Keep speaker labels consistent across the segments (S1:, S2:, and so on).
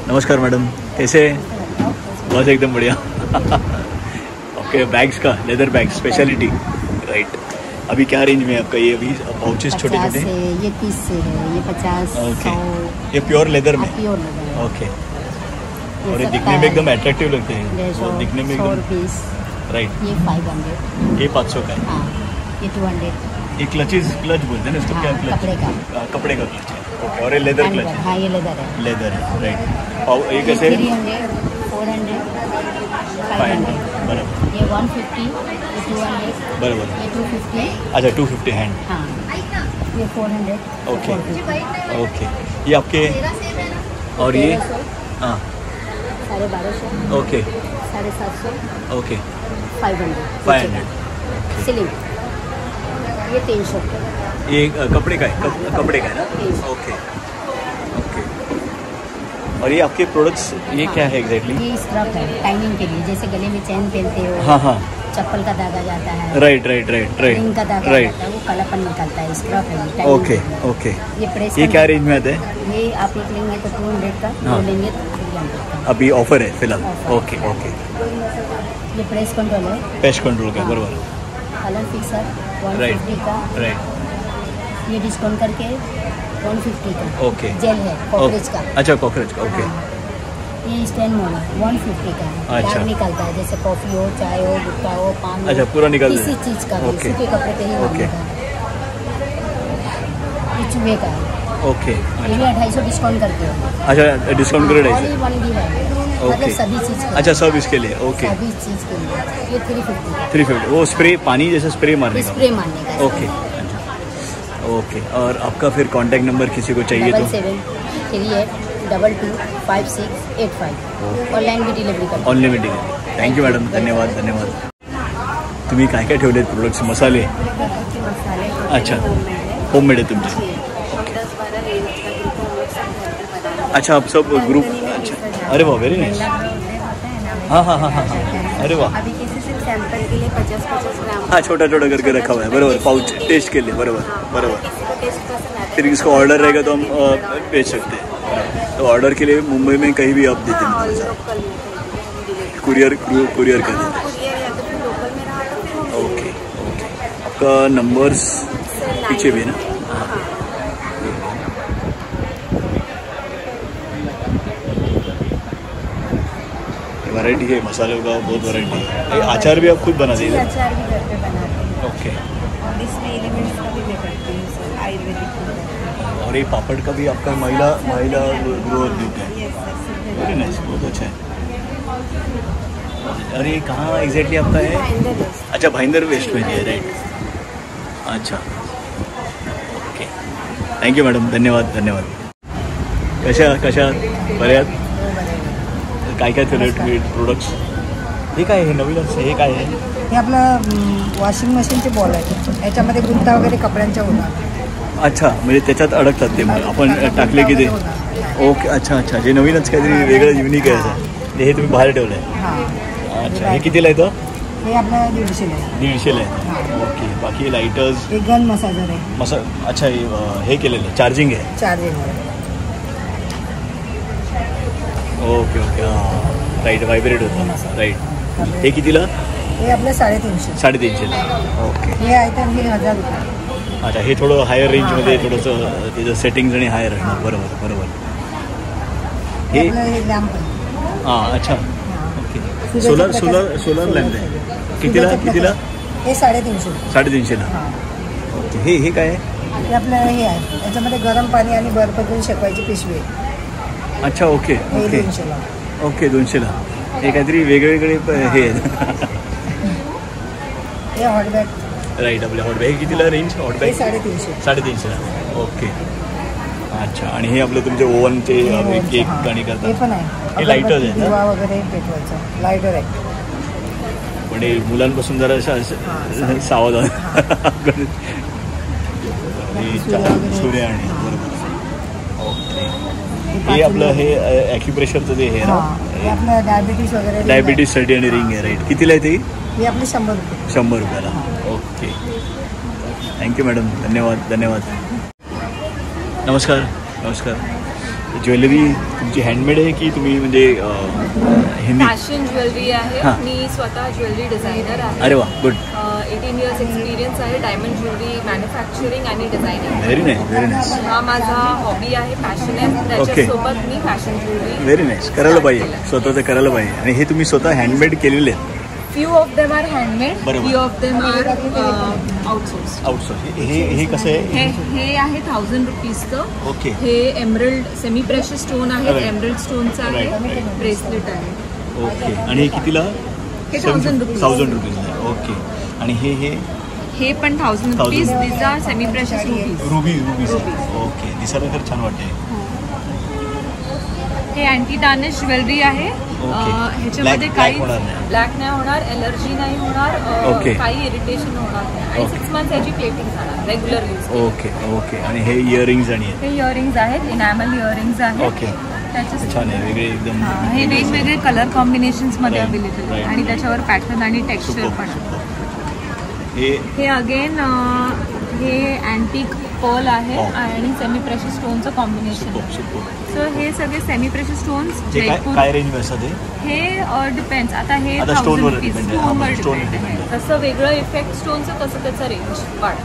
S1: नमस्कार मैडम, कैसे हैं? बस एकदम बढ़िया। ओके, बैग्स का लेदर बैग स्पेशलिटी, राइट। अभी क्या रेंज में है आपका ये? अभी पाउचेस छोटे छोटे,
S2: ये 30 से है, ये 50।
S1: ओके, ये प्योर लेदर में?
S2: Pure leather.
S1: ओके, और ये दिखने में एकदम अट्रैक्टिव लगते हैं, वो दिखने में एकदम, राइट।
S2: ये 500,
S1: ये 500 का है।
S2: हाँ, ये 200।
S1: ये क्लच बोलते हैं ना इसको? क्या क्लच? कपड़े का क्लच है। ओके, और ये लेदर क्लच है?
S2: हाँ, ये लेदर है।
S1: लेदर है, राइट। और ये कैसे?
S2: 300, 400, 500।
S1: बराबर।
S2: ये 150, ये 200,
S1: बराबर।
S2: ये 250।
S1: अच्छा, 250 हैंड।
S2: हाँ, ये 400।
S1: ओके ओके, ये आपके, और ये? हाँ,
S2: 1250।
S1: ओके,
S2: 750।
S1: ओके,
S2: 500। सिलिंग ये 300।
S1: ये कपड़े का है? कपड़े का है ना? Okay okay. और ये आपके प्रोडक्ट्स, ये क्या है एग्जैक्टली?
S2: ये स्क्रब है टाइमिंग के लिए, जैसे गले में चैन पहनते हो।
S1: हाँ हाँ,
S2: चप्पल का दागा जाता है,
S1: right right right right,
S2: ring का दागा जाता है, वो कालापन निकलता है, स्क्रब है ये।
S1: Okay okay.
S2: ये प्रेस,
S1: ये क्या रेंज में आता है?
S2: ये आप एक लेंगे तो 200 का,
S1: हाँ।
S2: दो लेंगे तो 300 का।
S1: अभी ऑफर है फिलहाल? Okay okay.
S2: ये प्रेस कंट्रोल है,
S1: पेस्ट कंट्रोल का, बराबर।
S2: कलर फिक्सर
S1: राइट
S2: 150 का,
S1: राइट।
S2: ये डिस्काउंट करके 150 का।
S1: ओके,
S2: जेल है कॉकरोच का।
S1: अच्छा, कॉकरोच का, ओके।
S2: ये स्टैंड मोड 150 का है।
S1: अच्छा।
S2: दाग निकलता है, जैसे कॉफी हो, चाय हो, गुटखा हो, पान हो,
S1: अच्छा, पूरा निकल
S2: किसी चीज का भी,
S1: ओके
S2: सूखे कपड़े पे ही
S1: ओके
S2: ये चूहे का है।
S1: ओके।
S2: ये भी 250 डिस्काउंट करके है।
S1: अच्छा, डिस्काउंट करे 250?
S2: ऑल वन भी है, मतलब सभी चीज का।
S1: अच्छा, सब इसके लिए, ओके।
S2: सभी चीज के लिए ये 350 का।
S1: 350, वो स्प्रे, पानी जैसे स्प्रे मारने का?
S2: स्प्रे मारने का।
S1: Okay okay. और आपका फिर कांटेक्ट नंबर किसी को चाहिए तो?
S2: 7738225685। ऑनलाइन भी डिलिवरी करते हैं।
S1: ऑनलाइन भी डिलिवरी। थँक्यू मॅडम, धन्यवाद धन्यवाद। तुम्ही काय काय ठेवलेत प्रोडक्ट्स? मसाले?
S2: मसाले
S1: अच्छा, होममेड आहे तुमचे? अच्छा, आप सब ग्रुप, अच्छा, अरे वाह, वेरी नाइस। हाँ हाँ हाँ हाँ हाँ, अरे वाह।
S2: अभी किसी से सैंपल के लिए 50-50 ग्राम।
S1: हाँ, छोटा छोटा करके रखा हुआ है, बराबर, पाउच टेस्ट के लिए, बराबर बराबर। फिर इसको ऑर्डर रहेगा तो हम भेज सकते हैं। तो ऑर्डर के लिए मुंबई में कहीं भी आप देते हैं? कुरियर कर देते हैं? Okay okay. आपका नंबर्स पीछे भी है ना? वैरायटी है मसालों का, बहुत वैरायटी है। अचार भी आप खुद बना दीजिए?
S2: अचार भी घर पे बनाते हैं।
S1: ओके।
S2: इसमें एलिमेंट्स का भी मैं करती हूँ सर, आयुर्वेदिक।
S1: और ये पापड़ का भी आपका महिला ग्रोथ देते हैं? वेरी नाइस, बहुत अच्छा है। अरे कहाँ एग्जैक्टली आपका है? अच्छा, भाईंदर वेस्ट में है, राइट। अच्छा ओके, थँक्यू मॅडम, धन्यवाद धन्यवाद। कशा बऱ्या आहात? काय काय ठेवले तुम्ही प्रोडक्ट्स? हे काय आहे नवीनच? हे काय आहे?
S3: हे आपलं वॉशिंग मशीनचे बॉल आहे, याच्यामध्ये गुंता वगैरे कपड्यांच्या होणार।
S1: अच्छा, म्हणजे त्याच्यात अडकतात ते, मग आपण टाकले की ते? ओके, अच्छा अच्छा, जे नवीनच काहीतरी वेगळं युनिक आहे असं, हे तुम्ही बाहेर ठेवलं आहे?
S3: हां।
S1: अच्छा, हे कितीला येतं?
S3: हे आपलं 150ला आहे।
S1: 150ला आहे, ओके। बाकी लाइटर्स?
S3: हे गन मसाजर आहे।
S1: अच्छा, हे केलेलं आहे, चार्जिंग आहे?
S3: चार्जिंग आहे।
S1: ओके ओके, हां, राईट, व्हायब्रेट होतं, राईट। हे कितीला?
S3: हे आपलं 350.
S1: 350ला, ओके।
S3: हे आहे तर हे 1000 रुपये।
S1: अच्छा, हे थोडं हायर रेंजमध्ये, थोडंसं त्याचं सेटिंग्स आणि हायर आहे, बरोबर बरोबर।
S3: हे लॅम्प आहे।
S1: हां, अच्छा, ओके। सोलर लॅम्प आहे, कितीला?
S3: हे 350.
S1: 350ला, ओके। हे काय आहे?
S3: हे आपलं हे आहे, याच्यामध्ये गरम पाणी आणि बर्फ घेऊन शेकवायची पिशवी आहे।
S1: अच्छा, ओके
S3: हे
S1: ओके
S3: 200ला।
S1: ओके, 200ला। हे काहीतरी वेगवेगळे हे आहेत।
S3: हे हॉट बॅग,
S1: राईट, आपल्या हॉट बॅग. हे कितीला रेंज हॉट बॅग?
S3: 350.
S1: 350ला, ओके. अच्छा, आणि हे आपलं तुमचे ओव्हनचे केक आणि करतात?
S3: हे पण आहे,
S1: हे लायटर आहे ना?
S3: दिवा वगैरे पेटवायचं, लायटर आहे.
S1: पण हे मुलांपासून जरा सावधान. सूर्य आणि बरोबर, ओके. हे आपलं हे ॲक्युप्रेशरचं ते हे
S3: आपलं डायबिटीज वगैरे,
S1: डायबिटीजसाठी आणि रिंग आहे, राईट. कितीला आहे ते?
S3: हे आपले 100 रुपये.
S1: 100 रुपयाला, ओके. थँक्यू मॅडम, धन्यवाद धन्यवाद. नमस्कार नमस्कार. ज्वेलरी तुमची हँडमेड आहे की तुम्ही म्हणजे हिंदी?
S2: फॅशन ज्वेलरी आहे.
S1: हां.
S2: मी स्वतः ज्वेलरी डिझायनर आहे.
S1: अरे वा, गुड.
S2: 18 इयर्स एक्सपिरियन्स आहे डायमंड ज्वेलरी मॅन्युफॅक्चरिंग आणि designing.
S1: Very nice, very nice.
S2: हा माझा हॉबी आहे, पॅशन आहे. त्याच्यासोबत मी फॅशन ज्वेलरी
S1: व्हेरी नाईस. करायला पाहिजे, स्वतःचं करायला पाहिजे. आणि हे तुम्ही स्वतः हँडमेड केलेले आहेत?
S2: Few of them are handmade,
S1: बरोबर.
S2: Few of them are outsource.
S1: Outsource. हे कसं आहे?
S2: हे आहे 1000 रुपीजचं.
S1: ओके.
S2: हे एमरल्ड सेमी प्रेशस स्टोन आहे,
S1: Right.
S2: एमरल्ड स्टोनचं आहे,
S1: Right.
S2: ब्रेसलेट आहे.
S1: ओके. आणि हे कितीला?
S2: हे 1000 रुपीज.
S1: 1000 रुपीज. ओके. आणि
S2: हे पण 1000 rupees. This are semi precious
S1: ruby. Okay. दिसायला तर छान वाटते.
S2: हे अँटी टार्निश ज्वेलरी आहे. ह्याच्यामध्ये काही ब्लॅक नाही होणार, एलर्जी नाही होणार,
S1: Okay.
S2: काही इरिटेशन होणार नाही. आणि 6 मंथ्स याची प्लेटिंग जाणार रेग्युलर यूज.
S1: ओके. आणि हे इयरिंग्ज आणि
S2: हे इयरिंग्ज आहेत, इनॅमल इयरिंग्ज आहेत.
S1: ओके.
S2: त्याचे
S1: छान आहे, वेगळे एकदम.
S2: हे वेगवेगळे कलर कॉम्बिनेशन्स मध्ये
S1: Right.
S2: अवेलेबल आहे.
S1: Right.
S2: आणि त्याच्यावर पॅटर्न आणि टेक्स्चर पण आहे. हे अगेन हे अँटिक पर्ल आहे
S1: Oh.
S2: आणि सेमी प्रेशस स्टोनचं कॉम्बिनेशन आहे. सो हे सगळे सेमी प्रेशस स्टोन्स
S1: काय रेंज असतं?
S2: हे डिपेंड्स. आता हे
S1: आता
S2: 1000
S1: स्टोनवर
S2: रुपीज
S1: depend आहे.
S2: स्टोनवर
S1: स्टोन
S2: डिपेंड आहे.
S1: depend
S2: तसं वेगळं इफेक्ट स्टोनचं तसं त्याचा रेंज वाढ.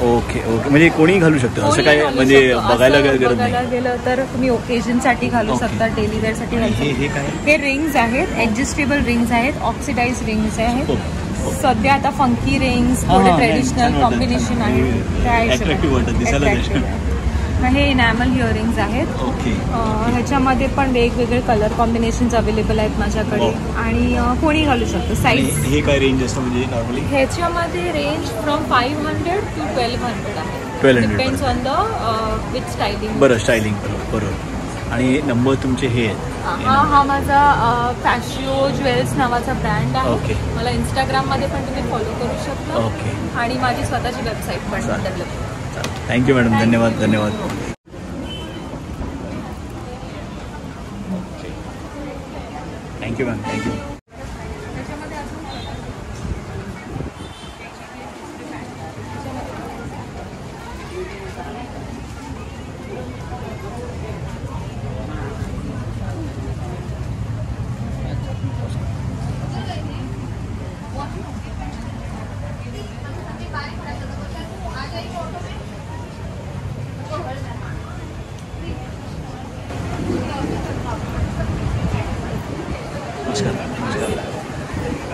S1: ओके. म्हणजे कोणी घालू शकतं असं काय? म्हणजे बघायला गरज
S2: बघायला
S1: नाही.
S2: गेलं तर तुम्ही ओकेजनसाठी घालू
S1: Okay.
S2: शकता, डेली वेअरसाठी घालू शकता.
S1: हे काय?
S2: हे रिंग्स आहेत, ऍडजस्टेबल रिंग्स आहेत, ऑक्सिडाइज रिंग्स आहेत. सध्या आता फंकी रिंग्स, थोडे ट्रेडिशनल कॉम्बिनेशन आहे.
S1: अट्रॅक्टिव्ह वाटत दिसायला.
S2: हे इनॅमल इयरिंग्स आहेत.
S1: ओके.
S2: ह्याच्यामध्ये पण वेगवेगळे कलर कॉम्बिनेशन्स अवेलेबल आहेत माझ्याकडे. आणि कोणी घालू शकतो. साईज
S1: हे काय रेंज असतं म्हणजे नॉर्मली?
S2: ह्याच्यामध्ये रेंज फ्रॉम 500 to 1200 आहे.
S1: 1200.
S2: Depends on the with styling.
S1: बरं, स्टायलिंग बरोबर. आणि नंबर तुमचे हे आहेत?
S2: हा माझा फॅशिओ ज्वेल्स नावाचा ब्रँड आहे.
S1: ओके.
S2: मला इंस्टाग्राममध्ये पण तुम्ही फॉलो करू शकता.
S1: ओके.
S2: आणि माझी स्वतःची वेबसाईट पण डेव्हलप.
S1: Thank you madam. धन्यवाद. Thank you ma'am. थँक्यू.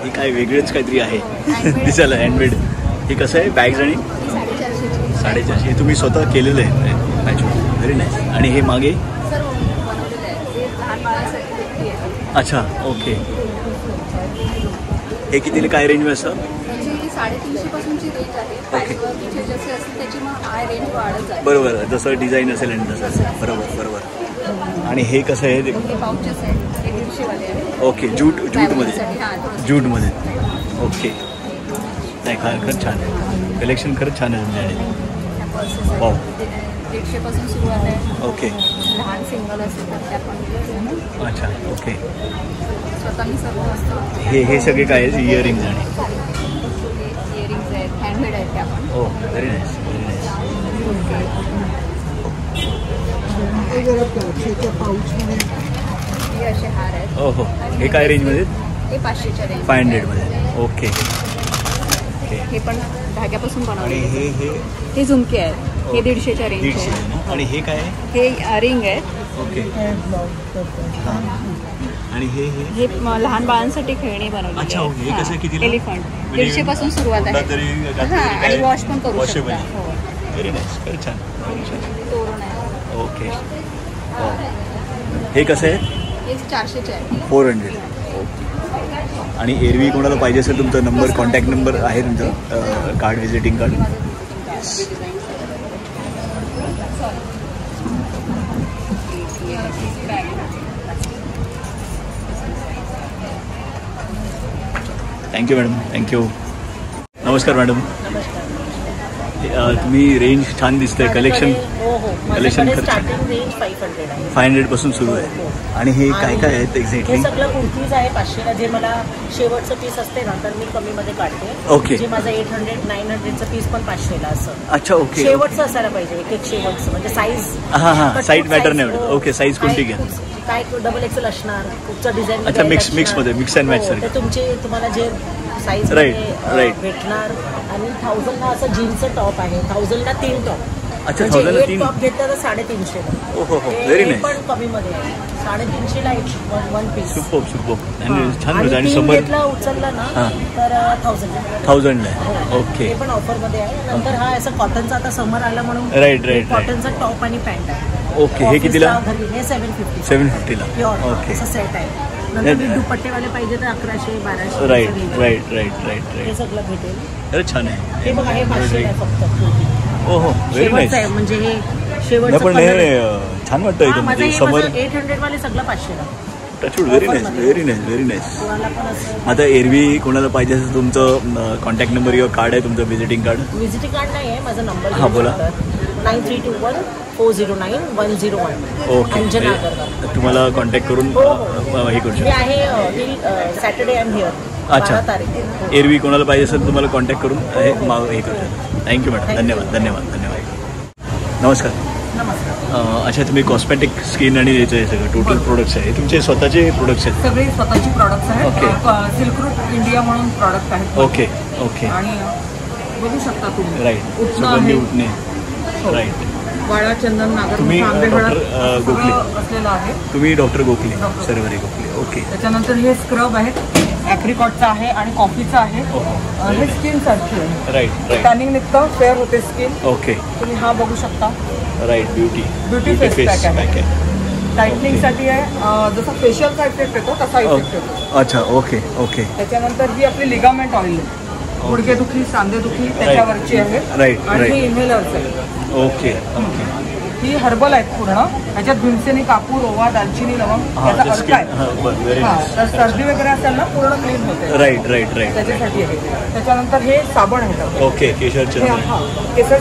S1: हे काय वेगळंच काहीतरी आहे दिसायला, हँडमेड. हे कसं आहे? बॅग्स आणि 450. हे तुम्ही स्वतः केलेलं आहे? Very nice. आणि हे मागे? अच्छा. ओके. हे कितीला काय रेंज असतं?
S2: 350 पासूनची रेंज आहे. पॅचवर्क जसे असेल त्याची मग हाय रेंज वाढत आहे.
S1: बरोबर. जसं डिझाईन असेल आणि तसं असेल. बरोबर. आणि हे कसं आहे?
S2: हे पाऊचेस आहेत, हे 150 वाले आहेत.
S1: ओके. जूटमध्ये. ओके. नाही, खरंच छान आहे. कलेक्शन खरंच छान आहे तुमच्याकडे. वाव.
S2: 150 पासून सुरुवात आहे.
S1: ओके.
S2: लहान सिंगल असेल तर त्या पण.
S1: अच्छा. ओके.
S2: स्वतः मी सर्व असतो.
S1: हे सगळे काय आहे? इयरिंग्ज आणि
S2: इयरिंग्ज आहेत, हँडमेड आहेत त्या पण.
S1: हो. Very nice.
S2: हे असे हार आहेत.
S1: हो. हे काय रेंजमध्ये?
S2: हे 500च्या रेंज.
S1: 500मध्ये. ओके.
S2: हे पण धाग्यापासून
S1: आणि
S2: बनवले. हे झुमके आहेत. हे 150च्या रेंज
S1: 150
S2: आहे.
S1: आणि हे काय आहे?
S2: हे रिंग आहेत.
S1: ओके. आणि हे
S2: लहान बाळांसाठी खेळणी बनवली.
S1: अच्छा. हे कसं कितीला?
S2: एलिफंट 150 पासून सुरुवात आहे. आणि वॉश पण करू शकता.
S1: Very nice. खरंच छान.
S2: तोरण आहे.
S1: ओके. हे कसं आहे?
S2: हे 400चे आहे.
S1: 400. आणि एरवी कोणाला पाहिजे असेल तुमचा नंबर, कॉन्टॅक्ट नंबर आहे तुमचं? Card, visiting card? Thank you madam. Thank you. नमस्कार मॅडम. तुम्ही रेंज छान दिसतंय. कलेक्शन कलेक्शन
S4: स्टार्टिंग रेंज 500 आहे.
S1: 500 पासून सुरू आहे. आणि हे काय काय आहेत एक्झॅक्टली?
S4: हे सगळं कुर्तीज आहे 500ला. जे मला शेवटचं पीस असते ना तर मी कमीमध्ये काढते.
S1: ओके.
S4: जे माझं 800 900चं पीस पण 500ला असं.
S1: अच्छा ओके.
S4: शेवटचं असायला पाहिजे एक शेवटचं म्हणजे साईज.
S1: हां हां साईज मॅटर नाही. ओके साईज कोणती घ्या.
S4: काय डबल एक्सेल असणार कुठचं डिझाईन.
S1: अच्छा मिक्स मध्ये मिक्स अँड मॅच
S4: ते तुमचे तुम्हाला जे साईज भेटणार. आणि 1000ला असं जीन्सचं टॉप आहे. 1000ला 3 टॉप.
S1: अच्छा 1000ला 3
S4: टॉप घेतला तर 350.
S1: ओहो व्हेरी नाईस.
S4: पण कमीमध्ये आहे. 350ला वन पीस.
S1: सुपर छान
S4: आणि
S1: आणि
S4: 3 घेतला उचलला ना तर 1000ला.
S1: ओके.
S4: हे पण ऑफर मध्ये आहे. नंतर हा असं कॉटनचा आता समर आला म्हणून
S1: राईट
S4: कॉटनचा टॉप आणि पॅन्ट आहे.
S1: ओके. हे कितीला?
S4: हे 750.
S1: 750ला.
S4: Pure
S1: okay.
S4: असं सेट आहे. नंतर दुपट्टेवाले पाहिजे तर 1100-1200.
S1: राईट
S4: हे सगळं भेटेल.
S1: अरे छान आहे.
S4: हे बघा हे 500 आहे फक्त.
S1: ओहो व्हेरी नाईस.
S4: आहे म्हणजे हे शेवटचं
S1: पण हे छान वाटतं एकदम
S4: माझं हे
S1: समर.
S4: 800 वाले सगळं 500ला.
S1: Touchwood very nice.
S4: कोणाला पण असं
S1: आता एरवी कोणाला पाहिजे असेल तुमचं कॉन्टॅक्ट नंबर किंवा कार्ड आहे तुमचं व्हिजिटिंग कार्ड?
S4: व्हिजिटिंग कार्ड नाही आहे माझा नंबर.
S1: हां बोला.
S4: 9321409101.
S1: ओके.
S4: अंजना अगरवाल.
S1: तुम्हाला कॉन्टॅक्ट करून हे करू
S4: मी
S1: शकतो.
S4: आहे सॅटर्डे आय एम हिअर.
S1: अच्छा.
S4: 12 तारीख.
S1: एरवी कोणाला पाहिजे असेल तुम्हाला कॉन्टॅक्ट करून हे करू शकतो. Thank you madam. धन्यवाद. नमस्कार. अच्छा तुम्ही कॉस्मॅटिक स्किन आणि याचं हे सगळं टोटल प्रोडक्ट्स आहे. तुमचे स्वतःचे प्रोडक्ट्स आहेत?
S5: सगळे स्वतःची प्रॉडक्ट्स आहेत.
S1: ओके.
S5: सिल्क रूट इंडिया म्हणून प्रॉडक्ट आहेत.
S1: ओके.
S5: आणि बघू शकता तुम्ही.
S1: राईट.
S5: उठणं
S1: सुगंधी
S5: आहे.
S1: उठणे.
S5: हो.
S1: राईट.
S5: वाळा चंदन नागर
S1: तुम्ही डॉक्टर गोखले
S5: असलेलं आहे.
S1: तुम्ही डॉक्टर गोखले सर्वरी गोखले. ओके.
S5: त्याच्यानंतर हे स्क्रब आहेत. ॲप्रिकॉटचं आहे आणि कॉफीचं आहे. हे स्किन साठी आहे.
S1: राईट.
S5: टॅनिंग निघतं फेअर होते स्किन.
S1: ओके.
S5: तुम्ही हा बघू शकता.
S1: राईट. ब्युटी
S5: फेस पॅक आहे. टाइटनिंगसाठी आहे. जसा फेशियलचा इफेक्ट येतो तसा इफेक्ट येतो.
S1: अच्छा ओके.
S5: त्याच्यानंतर ही आपली लिगामेंट ऑइल आहे. गुडघेदुखी सांधेदुखी त्याच्यावरची आहे. आणि हे इन्हेलर्स आहे.
S1: ओके.
S5: ही हर्बल आहेत पूर्ण. ह्याच्यात भीमसेनी कापूर ओवा दालचिनी लवंग याचा अर्क आहे. तर सर्दी वगैरे असेल ना पूर्ण क्लीन होते.
S1: राईट.
S5: त्याच्यासाठी आहे. त्याच्यानंतर हे साबण आहे.
S1: ओके. केशर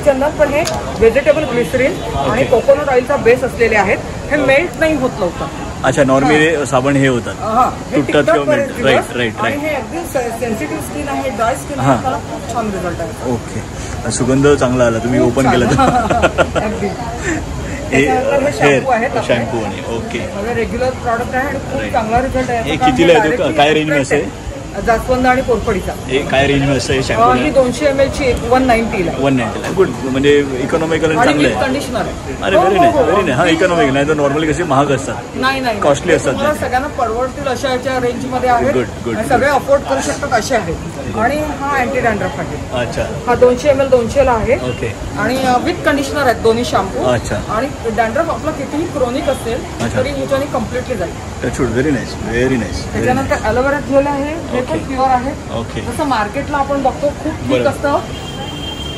S5: चंदन पण हे व्हेजिटेबल ग्लिसरीन आणि कोकोनट ऑइलचा बेस असलेले आहेत. हे मेल्ट नाही होत लवकर.
S1: अच्छा नॉर्मली साबण हे होतात तुटतात किंवा मेल्ट. राईट.
S5: आणि हे अगदी सेन्सिटिव्ह स्किन आहे. ड्राय स्किन आहे त्याला खूप छान रिझल्ट आहे.
S1: ओके. सुगंध चांगला आला. तुम्ही ओपन केलं तर.
S5: अगदी.
S1: शॅम्पू आणि ओके.
S5: रेग्युलर प्रॉडक्ट आहे आणि खूप चांगला रिझल्ट आहे.
S1: हे कितीला आहे? काय रेंज मध्ये असेल?
S5: जास्वंद आणि कोरफडीचा.
S1: हे काय रेंज मध्ये असेल शॅम्पू?
S5: ही 200 ml ची 190 ला.
S1: 190 गुड. म्हणजे इकॉनॉमिकल आणि चांगलं आहे.
S5: कंडिशनर.
S1: अरे व्हेरी नाईस. हा इकॉनॉमिकल नाही तर नॉर्मली कसे महाग असतात.
S5: नाही
S1: कॉस्टली असतात.
S5: सगळ्यांना परवडतील अशाच्या रेंज मध्ये आहेत.
S1: गुड.
S5: सगळे अफोर्ड करू शकतात असे आहेत. आणि हा अँटी डॅन्ड्रफ आहे.
S1: अच्छा.
S5: हा 200 ml 200 ला आहे.
S1: ओके.
S5: आणि विथ कंडिशनर आहेत दोन्ही शॅम्पू.
S1: अच्छा.
S5: आणि डॅन्ड्रफ आपला कितीही क्रोनिक असेल तरी ह्याच्याने कम्प्लिटली जाईल.
S1: Very nice.
S5: त्याच्यानंतर ॲलोवेरा जेल आहे. हे पण प्युअर आहे.
S1: ओके.
S5: जसं मार्केटला आपण बघतो खूप ठीक असतं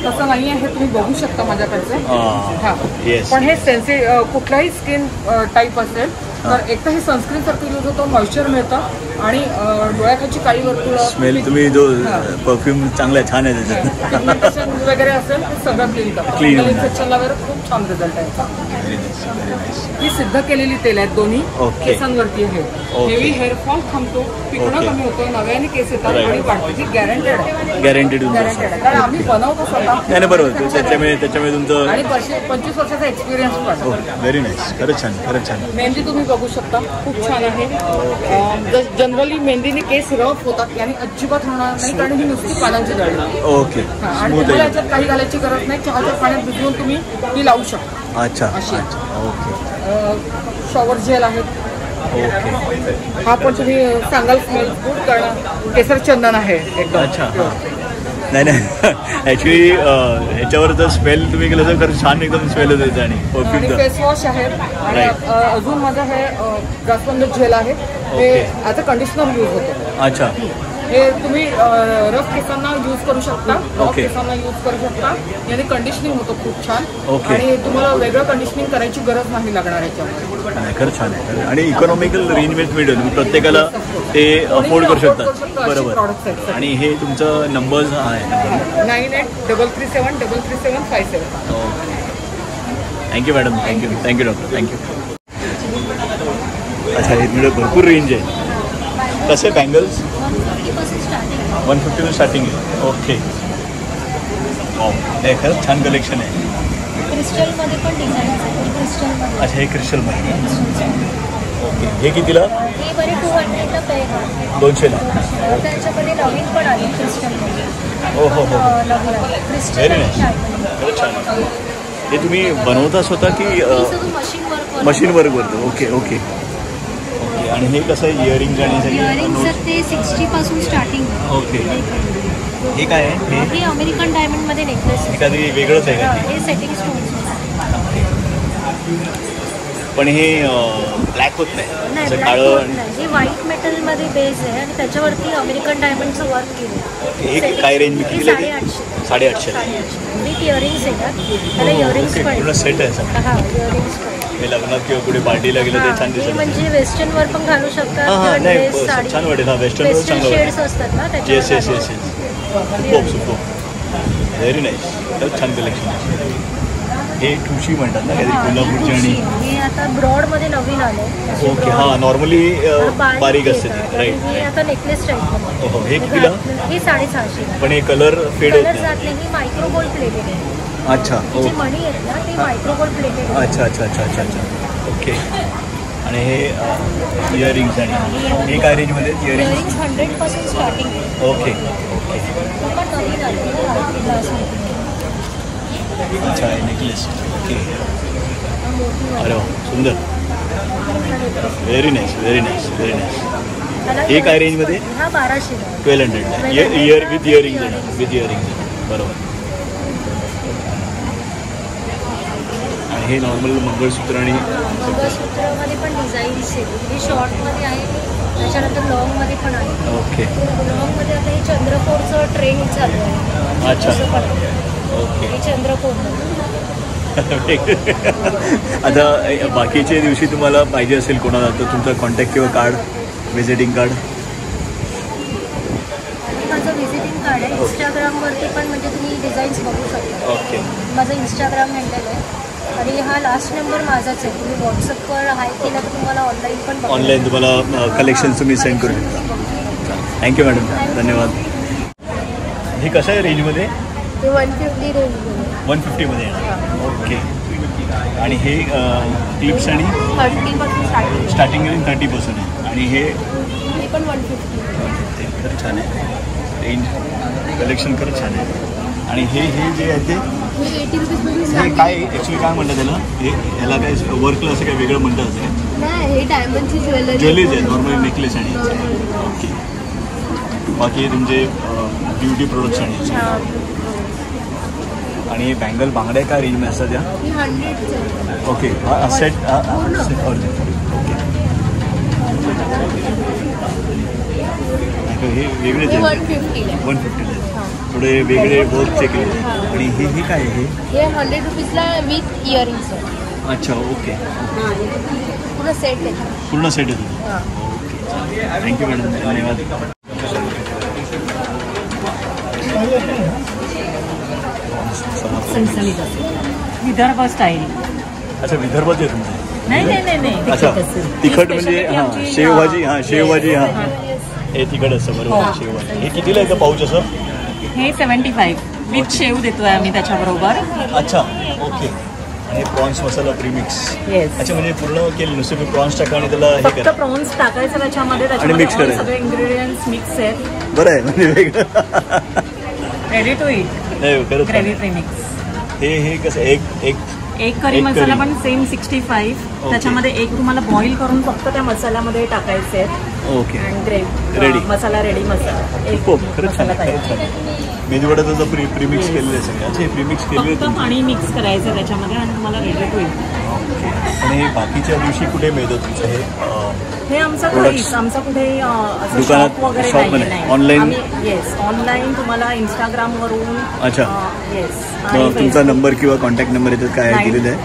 S5: तसं नाही आहे. हे तुम्ही बघू शकता माझ्याकडचे. पण हे कुठलाही स्किन टाईप असेल तर एक तर हे सनस्क्रीन सारखं यूज होतं. मॉइश्चर मिळतं आणि डोळ्याखालची काळी वर्तुळ
S1: स्मेल. तुम्ही जो परफ्यूम चांगला छान आहे त्याच्यात.
S5: पिगमेंटेशन वगैरे असेल ते सगळं क्लीन करतं. इन्फेक्शनला वगैरे खूप छान रिझल्ट आहे. ही सिद्ध केलेली तेल आहेत दोन्ही. केसांवरती आहे. हेवी हेअरफॉल थांबतो. पिकणं कमी होतं. नव्याने केस येतात आणि वाढते. ही गॅरंटेड आहे.
S1: गॅरंटेड
S5: आहे. कारण आम्ही बनवतो स्वतः.
S1: नाही बरोबर. त्याच्यामुळे तुमचं
S5: आणि 25 वर्षाचा एक्सपिरियन्स पण.
S1: Very nice. खरंच छान.
S5: मेहंदी तुम्ही बघू शकता खूप छान आहे. जनरली मेहंदीने केस रफ होतात आणि अजिबात होणार नाही कारण ही नुसती पानांची जळली.
S1: ओके.
S5: आणि तुम्हाला याच्यात काही घालायची गरज नाही. चहाच्या पाण्यात भिजवून तुम्ही ही लावू शकता.
S1: अच्छा.
S5: ओके. शॉवर जेल आहेत.
S1: ओके.
S5: हा पण तुम्ही सांगाल स्मेल गुड करणं. केसर चंदन आहे एकदम.
S1: अच्छा. नाही ऍक्च्युली ह्याच्यावर जर स्मेल तुम्ही केलं तर खरं छान एकदम स्मेल होते. आणि
S5: फेस वॉश आहे. आणि अजून माझं हे जास्वंद जेल आहे. ते आता कंडिशनर यूज होतं.
S1: अच्छा.
S5: हे तुम्ही रफ केसांना यूज करू शकता, रफ
S1: Okay.
S5: केसांना यूज करू शकता. याने कंडिशनिंग होतं खूप छान.
S1: Okay.
S5: आणि तुम्हाला वेगळं कंडिशनिंग करायची गरज नाही लागणार याच्यामध्ये.
S1: नाही, खरंच छान आहे. आणि इकॉनॉमिकल रेंजमध्ये मिळेल, तुम्ही प्रत्येकाला ते अफोर्ड करू शकता. बरोबर. आणि हे तुमचं नंबर्स आहे
S5: 983337333757.
S1: Okay. Thank you madam, thank you doctor, thank you. अच्छा, इकडे भरपूर रेंज आहे. कसे बँगल्स 150 स्टार्टिंग आहे. ओके. हे खरंच छान कलेक्शन आहे.
S2: क्रिस्टलमध्ये पण डिझाईन आहे. क्रिस्टलमध्ये
S1: अच्छा, हे क्रिस्टलमध्ये. ओके. हे कितीला?
S2: हे बरे 200ला पेअर
S1: 200ला.
S2: त्याच्यामध्ये नवीन पण आले क्रिस्टलमध्ये.
S1: हो हो हो.
S2: नवीन आले क्रिस्टल.
S1: Very nice. खरंच छान आहे. हे तुम्ही बनवता स्वतः की
S2: मशीन वर्क.
S1: मशीन वर्क करतो? Okay okay okay. आणि हे कसं आहे इयरिंग्ज आणि
S2: इयरिंग्स ते 60 पासून स्टार्टिंग.
S1: ओके. हे काय आहे?
S2: हे अमेरिकन डायमंडमध्ये नेकलेस.
S1: एखादी वेगळंच आहे का?
S2: हे सेटिंग स्टोन्स.
S1: पण हे ब्लॅक होत नाही,
S2: नाही,
S1: काळं.
S2: हे व्हाईट मेटलमध्ये बेस आहे आणि त्याच्यावरती अमेरिकन डायमंडचं वर्क केलं.
S1: हे काय रेंज
S2: हे
S1: विकली?
S2: 850.
S1: 850.
S2: विथ इयरिंग्स येतात. त्याला इयरिंग्स पण
S1: पूर्ण सेट आहे सर.
S2: हा, इयरिंग्स पण.
S1: हे लग्नात किंवा कुठे पार्टीला गेलं ते छान
S2: हे
S1: दिसत.
S2: म्हणजे वेस्टर्न वर पण घालू शकतात.
S1: हां हां, नाही
S2: ड्रेस, साडी.
S1: छान वाटेल. हा वेस्टर्न वर
S2: वेस्टर्न
S1: चांगलं
S2: शेड्स
S1: वाटेल.
S2: असतात ना
S1: येस
S2: त्याच्यावर.
S1: Yes yes yes. Super super. Very nice. खरंच छान कलेक्शन आहे. हे ठुशी म्हणतात ना काहीतरी कोल्हापूरची. आणि
S2: हे आता ब्रॉडमध्ये नवीन आले.
S1: ओके. हां, नॉर्मली बारीक असते ते. राईट.
S2: हे आता नेकलेस टाईप.
S1: हो. हे कितीला?
S2: हे 650.
S1: पण हे कलर फेड होत
S2: कलर
S1: नाही.
S2: जात नाही. ही मायक्रोगोल्ड प्लेटेड आहे.
S1: अच्छा.
S2: जे मणी आहेत ना ते मायक्रोगोल्ड प्लेटेड आहे.
S1: अच्छा अच्छा अच्छा अच्छा अच्छा. ओके. आणि हे इयरिंग्स आणि हे काय रेंजमध्ये इयरिंग्स?
S2: इयरिंग्स 100 पासून स्टार्टिंग आहे.
S1: Okay okay.
S2: पण नवीन आले ग्लासमध्ये.
S1: अच्छा, आहे नेकलेस. ओके. अरे वा, सुंदर. Very nice very nice very nice. हे काय रेंजमध्ये?
S2: हा 1200.
S1: 1200 विथ इयरिंग्स विथ इयरिंग्स. बरोबर. आणि हे नॉर्मल मंगळसूत्र आणि
S2: मंगळसूत्रामध्ये पण डिझाईन्स आहेत. हे शॉर्टमध्ये आहे, त्याच्यानंतर लॉंगमध्ये पण आहे.
S1: ओके.
S2: लॉंगमध्ये आता हे चंद्रकोरचं ट्रेंड चालू आहे.
S1: अच्छा.
S2: असं पण आहे.
S1: ओके.
S2: हे चंद्रकोरमध्ये.
S1: आता बाकीच्या दिवशी तुम्हाला पाहिजे असेल कोणाला तर तुमचा कॉन्टॅक्ट किंवा कार्ड, व्हिजिटिंग कार्ड.
S2: माझं व्हिजिटिंग कार्ड आहे. इंस्टाग्रामवरती पण म्हणजे तुम्ही डिझाईन्स बघू शकता.
S1: ओके.
S2: माझं इंस्टाग्राम हँडल आहे आणि हा लास्ट नंबर माझाच आहे. तुम्ही व्हॉट्सअपवर हाय केला तर तुम्हाला ऑनलाईन पण
S1: ऑनलाईन तुम्हाला कलेक्शन तुम्ही सेंड करू शकता. थँक्यू मॅडम, धन्यवाद. हे कसं आहे रेंजमध्ये?
S2: ते 150 रेंजमध्ये.
S1: 150मध्ये येणार. ओके. आणि हे क्लिप्स आणि
S2: 30 पासून
S1: स्टार्टिंग रेंज 30% आहे. आणि हे
S2: पण 150.
S1: खरंच छान आहे. रेंज कलेक्शन खरंच छान आहे. आणि हे जे आहे ते
S2: 80 रुपीजमध्ये
S1: हे काय ॲक्च्युली काय म्हणतात त्याला? हे ह्याला काय वर्कला असं काय वेगळं म्हणतात असं?
S2: नाही, हे डायमंडची
S1: ज्वेलरीज आहे नॉर्मली, नेकलेस आणि ओके. बाकी हे तुमचे ब्युटी प्रोडक्ट्स आणि आणि बँगल बांगड्या काय रेंजमध्ये असतात त्या?
S2: 100.
S1: ओके. हा सेट ओके. हे वेगळेच आहे. 150 थोडे वेगळे वर्कचे केले. आणि हे काय आहे?
S2: हे 100 रुपीजला विथ इयरिंग्स आहे.
S1: अच्छा. ओके.
S2: पूर्ण सेट आहे.
S1: पूर्ण सेट आहे. ओके. थँक्यू मॅडम, धन्यवाद.
S4: विदर्भ स्टाईल.
S1: अच्छा, विदर्भाचे आहे तुमचे?
S4: नाही.
S1: अच्छा, तिखट म्हणजे हां शेवभाजी. हां शेवभाजी. हां हे तिखट असतं. बरोबर. शेवभाजी. हे कितीला येतं पाऊच असं?
S4: हे 75 विथ शेव देतोय आम्ही त्याच्याबरोबर.
S1: अच्छा. ओके. आणि प्रॉन्स मसाला प्रीमिक्स.
S4: येस.
S1: अच्छा, म्हणजे पूर्ण केलं नुसतं मी प्रॉन्स टाका आणि त्याला हे
S4: फक्त
S1: करा.
S4: प्रॉन्स टाकायचं त्याच्यामध्ये
S1: mix
S4: all
S1: करायचं.
S4: सगळे इन्ग्रेडियंट्स मिक्स आहेत.
S1: बरं आहे म्हणजे वेगळं.
S4: Ready to eat.
S1: नाही खरंच.
S4: Gravy premix.
S1: हे कसं एक
S4: करी मसाला
S1: curry.
S4: पण सेम 65. त्याच्यामध्ये एक तुम्हाला बॉईल करून फक्त त्या मसाल्यामध्ये टाकायचे आहेत.
S1: ओके
S4: आणि ग्रेव्ही
S1: रेडी
S4: मसाला रेडी मसाला एक
S1: हो खरंच छान
S4: मसाला
S1: आहे,
S4: तयार.
S1: खरंच छान आहे. मेदूवडाचं जर प्रीमिक्स केलेलं आहे सगळं. अच्छा हे प्रीमिक्स केलेलं
S4: फक्त
S1: आहे
S4: पाणी मिक्स करायचं त्याच्यामध्ये आणि तुम्हाला रेडी होईल.
S1: आणि हे बाकीच्या दिवशी कुठे मिळतं तुमचं हे
S4: हे आमचं
S1: Products.
S4: घरीच आमचं कुठेही असं
S1: दुकानात,
S4: शॉप वगैरे
S1: shop मध्ये,
S4: नाही.
S1: online?
S4: येस ऑनलाईन तुम्हाला इंस्टाग्रामवरून
S1: अच्छा.
S4: येस
S1: मग तुमचा नंबर किंवा कॉन्टॅक्ट नंबर याच्यात काय आहे दिलेलं आहे?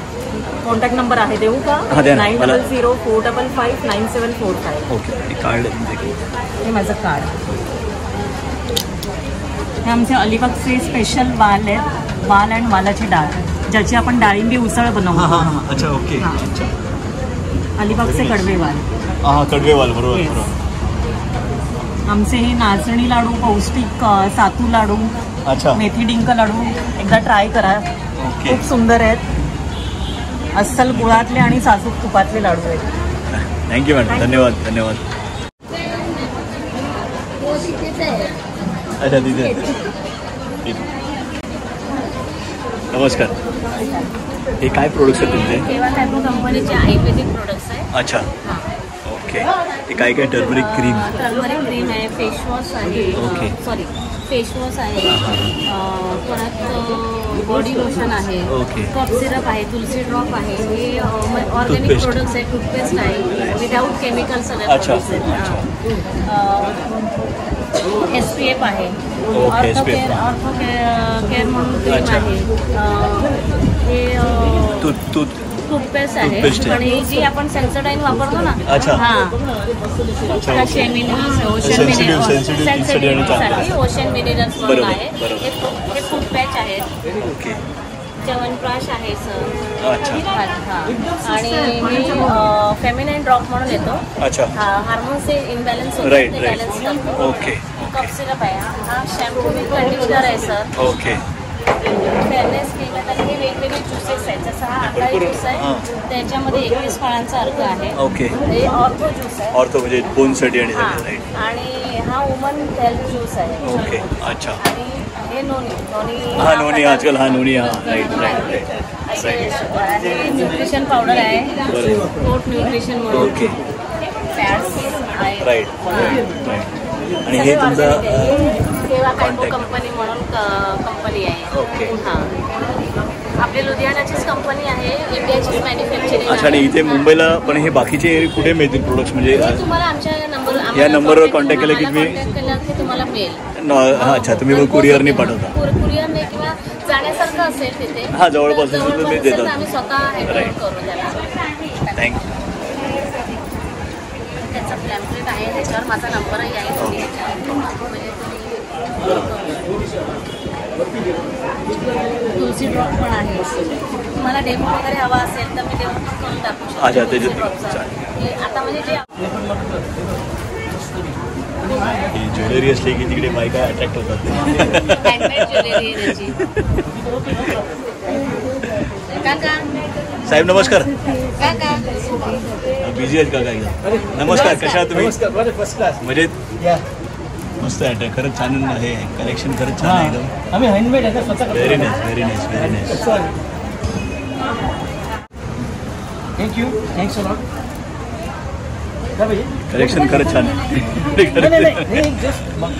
S4: कॉन्टॅक्ट नंबर आहे देऊ का?
S1: हा, द्या ना.
S4: 9004559745.
S1: ओके हे कार्ड आहे तुमचे.
S4: हे माझं कार्ड. हे आमचे अलिबागचे स्पेशल वाल आहेत, वाल आणि वालाची डाळ, ज्याची आपण डाळिंबी उसळ
S1: हां
S4: बनवतो.
S1: हां हां अच्छा ओके
S4: हां.
S1: अच्छा
S4: अलिबागचे कडवे वाल.
S1: हां कडवेवाल बरोबर
S4: Yes.
S1: बरोबर.
S4: आमचे हे नाचणी लाडू, पौष्टिक सातू लाडू,
S1: अच्छा
S4: मेथी डिंक लाडू एकदा ट्राय करा.
S1: ओके
S4: खूप सुंदर आहेत. अस्सल गुळातले आणि साजूक तुपातले लाडू आहेत.
S1: थँक्यू मॅडम धन्यवाद धन्यवाद. अच्छा तिथे नमस्कार. हे काय प्रोडक्ट्स आहेत तुमचे?
S2: केवा फॅब्रो कंपनीचे आयुर्वेदिक प्रोडक्ट्स आहे.
S1: अच्छा ओके हे काय काय टर्मरिक क्रीम
S2: टर्मरिक क्रीम आहे, फेसवॉश आहे,
S1: ओके.
S2: सॉरी फेसवॉश आहे, परत बॉडी लोशन आहे,
S1: ओके.
S2: कफ सिरप आहे, तुलसी ड्रॉप आहे. हे ऑर्गॅनिक
S1: Toothpaste.
S2: प्रोडक्ट्स आहे, टूथपेस्ट आहे, विदाऊट केमिकल सगळे
S1: अच्छा.
S2: SPF आहे,
S1: ओके, SPF.
S2: ऑर्थो केअर म्हणून क्रीम
S1: अच्छा.
S2: आहे. हे
S1: टूथ
S2: टूथपेस्ट आहे
S1: Toothpaste आहे.
S2: आणि जी आपण सेन्सोडाईन वापरतो ना,
S1: अच्छा.
S2: हां
S1: अच्छा ओके.
S2: ओशन
S1: Sensitive
S2: साठी ओशन मिनरल्स म्हणून
S1: बरोबर,
S2: आहे.
S1: बरोबर.
S2: हे फूड पॅच आहेत,
S1: ओके
S2: च्यवनप्राश आहे सर.
S1: अच्छा
S2: हां आणि हे फेमिनाईन ड्रॉप म्हणून येतो.
S1: अच्छा
S2: हार्मोन्सचे इम्बॅलन्स होतात,
S1: राईट
S2: ते
S1: राईट
S2: बॅलन्स करतो.
S1: ओके
S2: कफ सिरप आहे. हा शॅम्पू विथ कंडिशनर आहे सर.
S1: ओके
S2: फेअरनेस क्रीम आहे. हे वेगवेगळे ज्युसेस आहेत. जसं हा आकाळी
S1: भरपूर,
S2: ज्यूस आहे,
S1: हां.
S2: त्याच्यामध्ये 21 फळांचा अर्क आहे.
S1: ओके
S2: हे ऑर्थो ज्यूस आहे.
S1: ऑर्थो म्हणजे बोनसाठी आणि
S2: हां
S1: सगळं राईट
S2: आणि हा वुमन हेल्थ ज्यूस आहे.
S1: ओके अच्छा
S2: आणि हे नोनी
S1: हा नोनी आजकाल हा नोनी हा राईट राईट राईट राईट
S2: हे न्यूट्रिशन पावडर आहे,
S1: बरोबर.
S2: पोट न्यूट्रिशन म्हणून.
S1: ओके
S2: फॅट्स आहे.
S1: राईट राईट राईट आणि हे तुमचा
S2: सेवा कायपो
S1: contact.
S2: कंपनी म्हणून कंपनी आहे.
S1: ओके.
S2: हां आपली लुधियानाचीच कंपनी आहे, इंडियाचीच मॅन्युफॅक्चरिंग
S1: अच्छा आणि इथे मुंबईला पण हे बाकीचे कुठे मिळतील प्रोडक्ट्स म्हणजे
S2: तुम्हाला आमच्या
S1: या नंबरवर contact केलं की तुम्ही-
S2: कॉन्टॅक्ट केलं की तुम्हाला मिळेल.
S1: हां अच्छा तुम्ही मग कुरिअरने पाठवता.
S2: कुरिअरने किंवा जाण्यासारखं असेल तिथे
S1: हां, जवळपास असेल तर
S2: जवळपास
S1: तुम्ही
S2: असेल
S1: देतात.
S2: तर आम्ही स्वतः हँडल
S1: Right.
S2: करू त्याला.
S1: थँक्यू
S2: त्याचा प्लॅम्पलेट आहे, त्याच्यावर माझा नंबरही आहे. म्हणजे तुलसी ड्रॉप पण आहे. तुम्हाला डेमो वगैरे हवा असेल तर मी डेमो पण करून टाकू शकतो.
S1: अच्छा, त्याच्यात
S2: तुलसी ड्रॉपचा.
S1: चालेल.
S2: हे आता म्हणजे जे
S1: ही ज्वेलरी असली की तिकडे बायका अट्रॅक्ट होतात.
S2: हँडमेड ज्वेलरी आहे त्याची. काका
S1: साहेब नमस्कार.
S2: काका
S1: बिझी आहेत का काय? नमस्कार कशा आहात तुम्ही? म्हणजे मस्त आहे खरंच छान आहे कलेक्शन खरंच छान आहे एकदम.
S5: आम्ही हँडमेड आहे ना स्वतः.
S1: Very nice very nice very nice.
S5: Thank you thanks a lot.
S1: Collection खरंच छान आहे.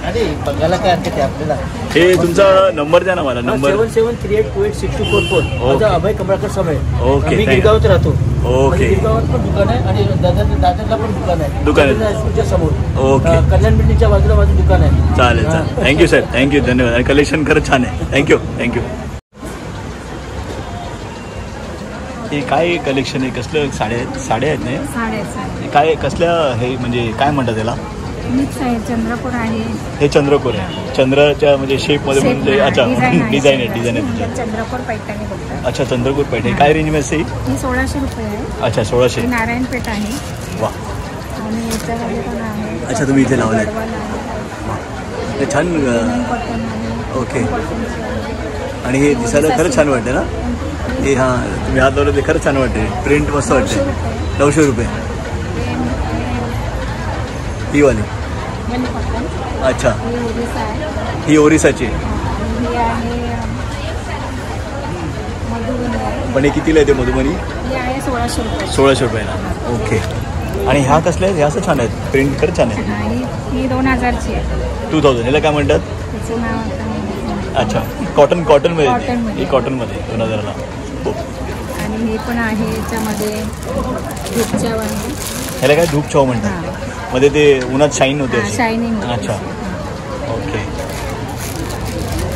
S5: अरे बघायला काय हरकत आहे आपल्याला.
S1: हे तुमचा नंबर द्या ना मला. नंबर
S5: 7738286244. माझा अभय कमळाकर समय.
S1: Okay,
S5: me
S1: thank you.
S5: गिरगावात राहतो.
S1: ओके.
S5: गिरगावात पण दुकान आहे आणि दादरला पण दुकान आहे.
S1: दुकान आहे.
S5: हायस्कूलच्या समोर.
S1: ओके.
S5: कल्याण बिल्डिंगच्या बाजूला माझं दुकान आहे.
S1: चालेल चालेल थँक्यू साहेब थँक्यू धन्यवाद. आणि कलेक्शन खरंच छान आहे. Thank you thank you. हे काय कलेक्शन आहे? कसलं साड्या आहेत? साड्या आहेत नाही
S3: साड्या
S1: काय कसल्या हे म्हणजे काय म्हणतात त्याला?
S3: मिक्स आहे, चंद्रपूर आहे,
S1: हे चंद्रकोर आहे. चंद्राच्या म्हणजे शेपमध्ये म्हणजे अच्छा डिझाईन आहे डिझाईन आहे तुमच्या.
S3: चंद्रपूर पैठणी बघतात.
S1: अच्छा चंद्रकोर पैठणी काय रेंजमध्ये असते ही?
S3: ही 1600 रुपये आहे.
S1: अच्छा 1600.
S3: ही नारायणपेठ आहे
S1: वा
S3: आणि याच्यामध्ये पण आहे.
S1: अच्छा, तुम्ही इथे लावलंय.
S3: गडवाल आहे,
S1: ते छान
S3: कॉटन आहे,
S1: ओके.
S3: कॉटनची आहे.
S1: आणि हे दिसायला खरंच छान वाटतं ना हे. हां तुम्ही हात लावलं ते खरंच छान वाटते. प्रिंट मस्त वाटते. 900 रुपये ही वाली.
S3: मनी कॉटन.
S1: अच्छा
S3: ही ओरिसा आहे.
S1: ही ओरिसाची आहे.
S3: ही आहे मधुबनी आहे.
S1: पण हे कितीला येते मधुबनी?
S3: ही आहे 1600 रुपये.
S1: 1600 रुपयाला. ओके आणि ह्या कसल्या आहेत? ह्या असं छान आहेत, प्रिंट खरंच छान आहे.
S2: ही 2000ची आहे.
S1: 2000. ह्याला काय म्हणतात?
S2: त्याचं नाव आता
S1: अच्छा, कॉटनमध्ये
S2: कॉटनमध्ये.
S1: ही कॉटनमध्ये 2000ला. हो.
S2: आणि हे पण आहे याच्यामध्ये धूपच्या वाणी.
S1: ह्याला काय धूप छाव म्हणतात, मध्ये ते उन्हात शाईन होते.
S2: शायनिंग.
S1: अच्छा, ओके,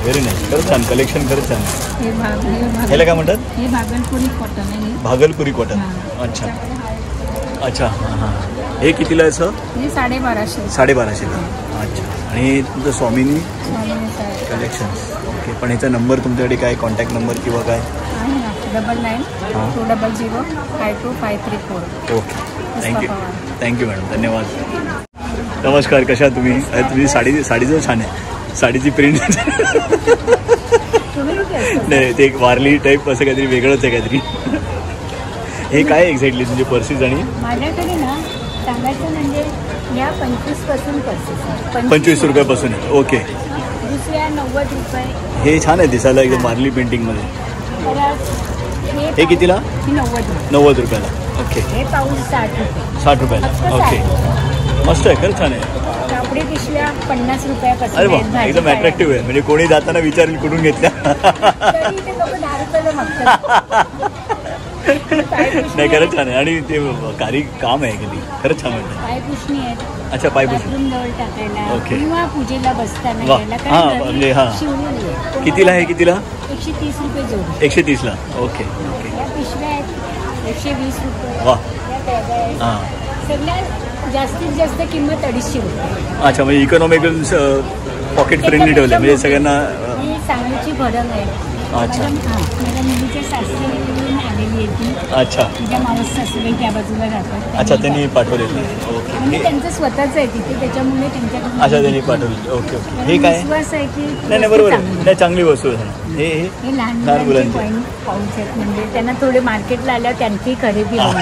S1: व्हेरी नाईस. खरंच छान कलेक्शन, खरंच छान. ह्याला काय म्हणतात?
S2: हे भागलपुरी कॉटन आहे.
S1: भागलपुरी कॉटन. अच्छा अच्छा, हां हां. हे कितीला आहे सर?
S2: हे 1250.
S1: 1250ला. अच्छा. आणि तुमचं स्वामिनी कलेक्शन्स. ओके, पण ह्याचा नंबर तुमच्याकडे काय, कॉन्टॅक्ट नंबर किंवा काय?
S2: आहे ना, 9920052534.
S1: ओके, थँक्यू थँक्यू मॅडम, धन्यवाद. नमस्कार, कशा आहात तुम्ही? तुम्ही साडीचं छान आहे, साडीची प्रिंट. नाही, ते एक वारली टाईप असं काहीतरी वेगळंच आहे काहीतरी. हे काय एक्झॅक्टली तुमचे पर्सेस? आणि
S2: माझ्याकडे ना सांगायचं म्हणजे या 25 पासून पर्सेस.
S1: 25 रुपयापासून आहे. ओके.
S2: दुसऱ्या 90 रुपये.
S1: हे छान आहे दिसायला एकदम वारली पेंटिंगमध्ये.
S2: परत
S1: हे कितीला?
S2: ही 90 रुपये.
S1: 90 रुपयाला. ओके.
S2: हे पाऊस 60 रुपये.
S1: 60 रुपयाला. ओके, मस्त आहे, खरंच छान आहे.
S2: कापडी पिशव्या 50 रुपयापासून.
S1: अरे वा, एकदम अट्रॅक्टिव्ह आहे. म्हणजे कोणी जाताना विचारेल कुठून घेतल्या.
S2: तरी ते लोक 10 रुपयाला मागतात.
S1: नाही, खरंच छान आहे. आणि ते कारी काम आहे कधी, खरंच छान वाटतं.
S2: पायपुसणी आहेत.
S1: अच्छा, पायपुसणी.
S2: बाथरूम जवळ टाकायला
S1: ओके.
S2: किंवा पूजेला बसताना
S1: वा.
S2: घ्यायला.
S1: हां, म्हणजे हां.
S2: शिवलेली आहे.
S1: कितीला आहे? कितीला?
S2: 130 रुपये जोड.
S1: 130ला. Okay okay.
S2: या पिशव्या आहेत 120 रुपये.
S1: वा.
S2: या बॅगा आहेत.
S1: हां.
S2: सगळ्या जास्तीत जास्त किंमत 250 रुपये.
S1: अच्छा, म्हणजे इकॉनॉमिकल पॉकेट फ्रेंडली ठेवले म्हणजे सगळ्यांना.
S2: ही सांगलीची भडंग आहे.
S1: अच्छा.
S2: माझ्या मुलीच्या सासरीवरून आलेली आहे ती.
S1: अच्छा
S2: तिच्या मावस सासूबाई त्या बाजूला राहतात.
S1: अच्छा, त्यांनी पाठवलेलं. ओके.
S2: म्हणजे त्यांचं स्वतःच आहे तिथे, त्याच्यामुळे त्यांच्याकडून.
S1: अच्छा, त्यांनी पाठवलं. Okay okay. हे काय?
S2: विश्वास आहे की
S1: नाही नाही, बरोबर आहे. नाही, चांगली वस्तू आहे. हे
S2: हे लहान
S1: लहान
S2: मुलांचे
S1: मुलांचे
S2: पॉईंट पाऊच आहेत. म्हणजे त्यांना थोडे मार्केटला आल्यावर त्यांची खरेदी होईल.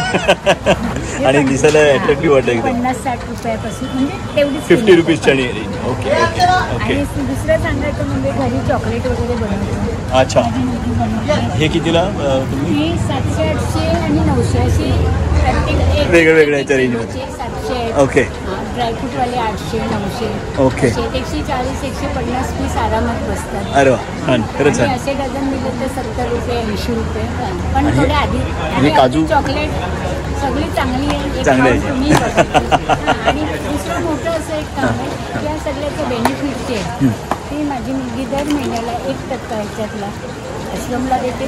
S1: आणि दिसायला अट्रॅक्टिव्ह वाटतं एकदम.
S2: 50-60 रुपयापासून म्हणजे तेवढीच
S1: 50 रुपीजच्या रेंज. Okay okay okay.
S2: आणि दुसरं सांगायचं म्हणजे घरी चॉकलेट वगैरे बनवतो.
S1: अच्छा,
S2: माझी मुलगी बनवते.
S1: हे कितीला तुम्ही?
S2: हे 700-800 आणि 900 अशी प्रत्येक
S1: वेगवेगळ्या याच्या रेंजमध्ये.
S2: 700 आहेत.
S1: ओके.
S2: ड्रायफ्रूटवाले 800-900.
S1: ओके.
S2: 140-150 पीस आरामात बसतात.
S1: अरे वा, छान, खरंच
S2: आणि
S1: छान.
S2: असे डझन दिले तर 70 रुपये 80 रुपये. पण
S1: आणि
S2: थोडे आधी
S1: हे काजू?
S2: चॉकलेट सगळी चांगली आहे. एक
S1: चांगली आहे.
S2: खाऊन तुम्ही बघा. आणि दुसरं मोठं असं एक काम आहे की या सगळ्याचं बेनिफिट जे आहे ती माझी मुलगी दर महिन्याला 1% ह्याच्यातला आश्रमला देते.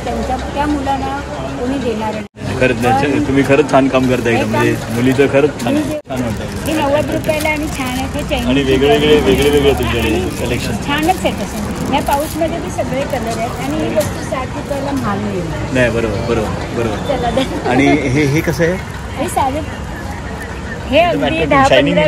S2: त्या मुलांना कोणी देणार नाही.
S1: खरंच तुम्ही खरंच छान काम करता एकदम. म्हणजे मुलीचं खरंच छान छान वाटतं.
S2: हे 90 रुपयाला आणि छान आहे. ते चायनीज
S1: आणि वेगळे तुमच्याकडे कलेक्शन.
S2: छानच आहे तसं. या पाऊसमध्ये ते सगळे कलर आहेत. आणि ही वस्तू 60 रुपयाला महाग मिळेल.
S1: नाही, बरोबर.
S2: चला द्या.
S1: आणि हे कसं आहे?
S2: हे साधे हे अगदी 10-15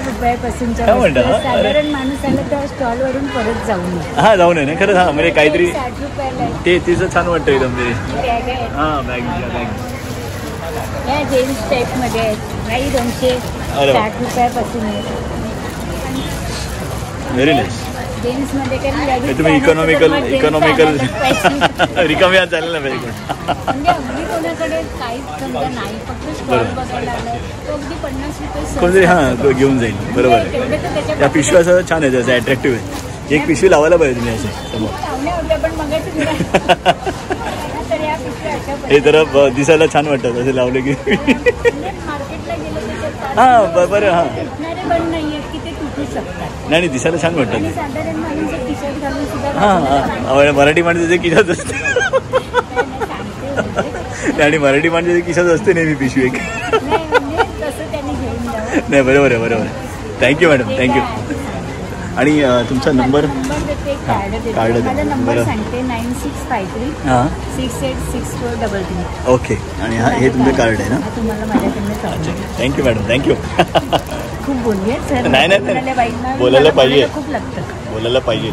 S2: रुपयापासूनच्या
S1: काय म्हणता?
S2: वस्तू. साधारण माणूस आला तर स्टॉलवरून परत जाऊ नये.
S1: हां, जाऊ नये ना, खरंच. हां, म्हणजे काहीतरी
S2: 60 रुपयाला आहे.
S1: ते तिचं छान वाटतं एकदम ते.
S2: बॅग आहेत.
S1: हां, बॅग.
S2: या जेन्स टाईपमध्ये आहेत. काही 260 रुपयापासून आहेत.
S1: Very nice.
S2: जेन्समध्ये
S1: तुम्ही इकॉनॉमिकल रिकामी आज चालेल ना पाहिजे.
S2: म्हणजे अगदी कोणाकडे काहीच समजा नाही, फक्त स्टॉल बघायला आलं तर अगदी 50 रुपये
S1: कोणतरी हां घेऊन जाईल. बरोबर आहे. या पिशव्या असं छान आहे, त्याचं अट्रॅक्टिव्ह आहे. एक पिशवी लावायला पाहिजे तुम्ही असे समोर.
S2: लावण्या होत्या पण मगाशी तर या पिशव्या अशा
S1: हे जरा दिसायला छान वाटतं असे लावले की.
S2: मार्केटला गेलं त्याच्यात
S1: हां, बरं. हां,
S2: तुटणारे पण नाही आहेत की ते तुटू शकतात.
S1: नाही, दिसायला छान वाटतं
S2: आणि
S1: ते.
S2: साधारण माणूस टी शर्ट घालून सुद्धा
S1: हां, मराठी माणसाचे किशात असते. आणि मराठी माणसाचे किशात असते नेहमी पिशवी एक.
S2: नाही म्हणजे तसं त्यांनी घेऊन जावं.
S1: नाही, बरोबर आहे. Thank you madam, thank you. आणि तुमचा नंबर? कार्ड दे.
S2: माझा नंबर
S1: बरं.
S2: सांगते 9653
S1: हां,
S2: 686433.
S1: ओके. आणि हे तुमचं कार्ड आहे ना?
S2: हा तुम्हाला माझ्याकडनं चालेल.
S1: Thank you madam, thank you.
S2: खूप बोलली आहे सर.
S1: नाही, बोलायला पाहिजे.
S2: खूप लागतं.
S1: बोलायला पाहिजे.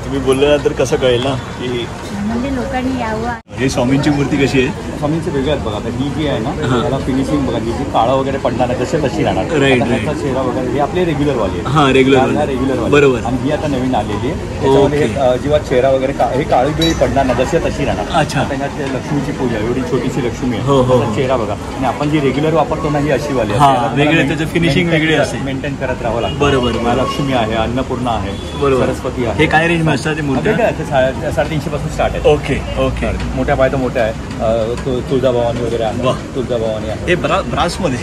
S1: तुम्ही बोलला तर कसं कळेल ना की
S2: म्हणजे लोकांनी यावं.
S1: हे स्वामींची मूर्ती कशी आहे?
S6: स्वामींचे वेगळे आहेत बघा. आता ही जी आहे ना त्याला फिनिशिंग बघा, जी काळं वगैरे पडणार नाही जसे तशी राहणार.
S1: राईट
S6: त्याचा चेहरा वगैरे हे आपले रेग्युलर वाली आहे.
S1: हां रेग्युलर बरोबर.
S6: आणि ही आता नवीन आलेली आहे. त्याच्यामध्ये जेव्हा चेहरा वगैरे हे काळी बिळी पडणार नाही जसे तशी राहणार.
S1: अच्छा.
S6: त्याच्यात लक्ष्मीची पूजा एवढी छोटीशी लक्ष्मी आहे.
S1: हो हो.
S6: चेहरा बघा. आणि आपण जी रेग्युलर वापरतो ना ही अशी वाली
S1: आहे. वेगळे त्याचं फिनिशिंग वेगळे असते.
S6: मेंटेन करत राहावं लागतं.
S1: बरोबर.
S6: लक्ष्मी आहे, अन्नपूर्णा आहे, सरस्वती आहे.
S1: हे काय रेंज मध्ये असतात ते मूर्ती?
S6: 350 पासून स्टार्ट आहे.
S1: Okay okay.
S6: मोठ्या पाय तर मोठ्या आहे. तुळजाभवानी वगैरे आहे. तुळजाभवानी आहे.
S1: हे ब्रासमध्ये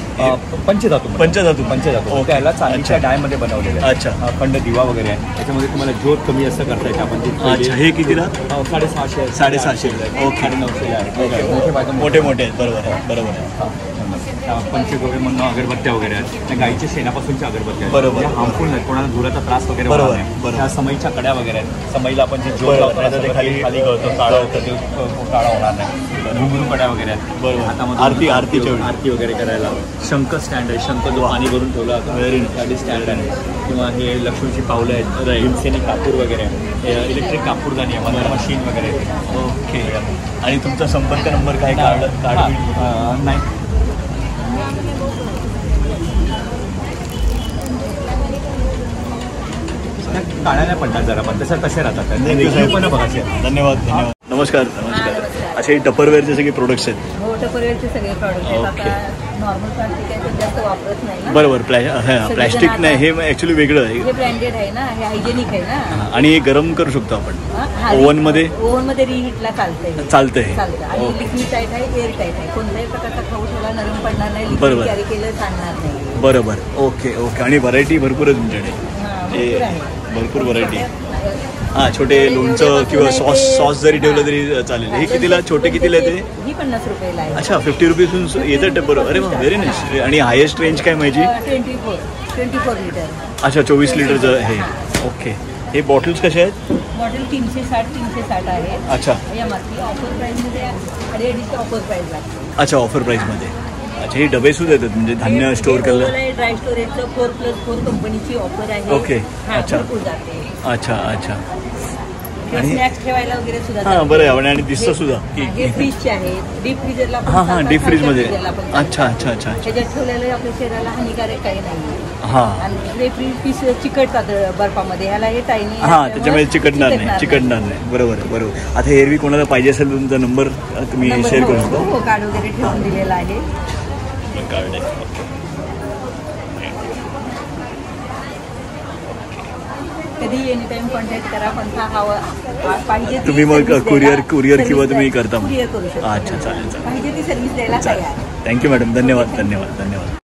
S6: पंचधातू त्याला चांदीच्या डायमध्ये बनवलेलं आहे.
S1: अच्छा.
S6: अखंड दिवा वगैरे आहे. त्याच्यामध्ये तुम्हाला ज्योत कमी असं करता येते. आपण
S1: अच्छा. हे कितीला?
S6: 650.
S1: 650. ओके.
S6: 900 आहे.
S1: मोठे मोठे आहेत. बरोबर आहे बरोबर आहे.
S6: पंचगव्य म्हणून अगरबत्त्या वगैरे आहेत. गाईच्या शेणापासूनच्या अगरबत्त्या
S1: बरोबर.
S6: हार्मफुल नाही, कोणाला धुराचा त्रास वगैरे होणार नाही. त्या समईच्या कड्या वगैरे आहेत. समईला आपण जे जोड लावतो ते खाली गळतो, काळं होतं ते काळा होणार नाही. घुंगरू कड्या वगैरे आहेत.
S1: बरोबर.
S6: हातामध्ये आरती वगैरे करायला. शंख स्टँड आहे. शंख जो पाणी भरून ठेवला होता स्टँड आहे. किंवा हे लक्ष्मीची पावलं आहेत. हिमसेनी कापूर वगैरे आहे. इलेक्ट्रिक कापूरदानी आहे. मंत्र मशीन वगैरे.
S1: ओके. आणि तुमचा संपर्क नंबर काय? कार्ड
S6: नाही. काढायला पडतात जरा पण तसं कसे राहतात.
S1: पण बघायचे. धन्यवाद धन्यवाद. नमस्कार नमस्कार. अच्छा हे टपरवेअरचे सगळे प्रोडक्ट्स आहेत?
S7: हो टपरवेअरचे सगळे प्रॉडक्ट आहेत. आता नॉर्मल प्लास्टिक आहे पण जास्त वापरत नाही.
S1: बरोबर. प्लॅस्टिक नाही, हे ऍक्च्युली वेगळं आहे.
S7: हे ब्रँडेड आहे ना, हे हायजेनिक आहे ना.
S1: आणि हे गरम करू शकतो आपण ओव्हनमध्ये?
S7: ओव्हनमध्ये रिहीटला चालतंय.
S1: चालतंय.
S7: आणि लिक्विड टाईट आहे, एअर टाईट आहे. कोणत्याही प्रकारचा खाऊ थोडा नरम पडणार नाही. लिक्विड कॅरी केलं चालणार नाही.
S1: बरोबर. Okay okay. आणि व्हरायटी भरपूर आहे तुमच्याकडे? भरपूर व्हरायटी. हां छोटे लोणचं किंवा सॉस जरी ठेवलं तरी चालेल. हे कितीला? छोटे कितीला येते?
S7: ही 50 रुपयाला आहे.
S1: अच्छा 50 रुपीजून येतं टप्पर. अरे वा व्हेरी नाईस. आणि हायेस्ट रेंज काय माझी?
S7: 24 लिटर.
S1: अच्छा 24 लिटरचं हे. ओके. हे बॉटल्स कसे आहेत?
S7: बॉटल 360 आहे.
S1: अच्छा.
S7: यामध्ये ऑफर प्राईसमध्ये 250 ऑफर प्राईस लागते.
S1: अच्छा ऑफर प्राईसमध्ये. अच्छा हे डबे सुद्धा येतात म्हणजे धान्य स्टोअर करायला?
S7: ड्राय स्टोरेजचं 4+4 कंपनीची ऑफर आहे.
S1: ओके. अच्छा अच्छा अच्छा.
S7: आणि स्नॅक्स ठेवायला वगैरे सुद्धा.
S1: हां बरं आहे. आणि दिसतं सुद्धा की
S7: हे फ्रीजचे आहे. डीप फ्रीजरला.
S1: हां डीप फ्रीजमध्ये. अच्छा अच्छा अच्छा.
S7: त्याच्यात ठेवलेलं आपल्या शरीराला हानिकारक काही नाही.
S1: हां.
S7: आणि हे पीस चिकटतात बर्फामध्ये. ह्याला हे टायनी.
S1: हां त्याच्यामध्ये चिकटणार नाही. बरोबर बरोबर. आता एरवी कोणाला पाहिजे असेल तुमचा नंबर तुम्ही शेअर करू शकता?
S7: हो कार्ड वगैरे ठेवून दिलेला आहे.
S1: कार्ड आहे.
S7: कधी एनी टाइम कॉन्टॅक्ट करा. पण पाहिजे
S1: तुम्ही मग कुरिअर किंवा तुम्ही करता?
S7: कुरिअर करू शकता.
S1: अच्छा चालेल चालेल.
S7: पाहिजे ती सर्व्हिस द्यायला तयार.
S1: Thank you madam. धन्यवाद धन्यवाद धन्यवाद.